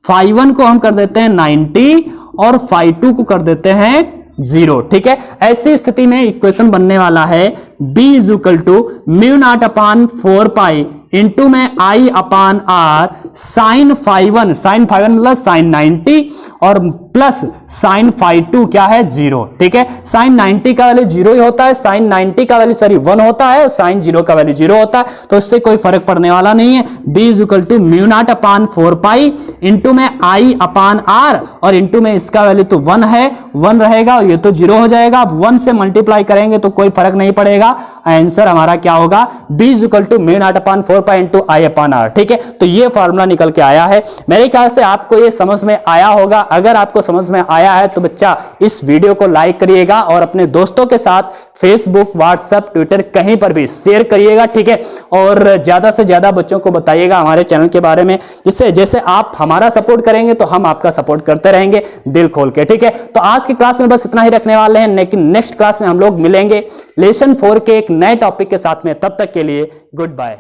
Speaker 1: फाई 1 को हम कर देते हैं 90 और फाई 2 को कर देते हैं 0, ठीक है। ऐसी स्थिति में इक्वेशन बनने वाला है b is equal to mu naught upon 4 pi into में I upon R sine phi 1 मतलब साइन 90 और प्लस साइन फाई 2 क्या है 0, ठीक है। साइन 90 का वैल्यू 0 ही होता है, साइन 90 का वैल्यू 1 होता है और साइन 0 का वैल्यू 0 होता है, तो इससे कोई फर्क पड़ने वाला नहीं है। b is equal to mu naught upon 4 pi into में आई अपान आर, और इंटू में इसका वैल्यू तो 1 है, 1 रहेगा और ये तो 0 हो जाएगा। 1 से मल्टीप्लाई करेंगे तो कोई फर्क नहीं पड़ेगा, आंसर हमारा क्या होगा, b is equal to mu naught upon 4 pi into I upon R, ठीक है। तो ये फॉर्मूला निकल के आया है। मेरे ख्याल से आपको ये समझ में आया होगा। अगर आपको समझ में आया है तो बच्चा इस वीडियो को लाइक करिएगा और अपने दोस्तों के साथ फेसबुक, व्हाट्सएप, ट्विटर कहीं पर भी शेयर करिएगा, ठीक है। और ज्यादा से ज्यादा बच्चों को बताइएगा हमारे चैनल के बारे में, जिससे जैसे आप हमारा सपोर्ट करेंगे तो हम आपका सपोर्ट करते रहेंगे दिल खोल के, ठीक है। तो आज की क्लास में बस इतना ही रखने वाले हैं, लेकिन नेक्स्ट क्लास में हम लोग मिलेंगे लेसन 4 के एक नए टॉपिक के साथ में। तब तक के लिए गुड बाय।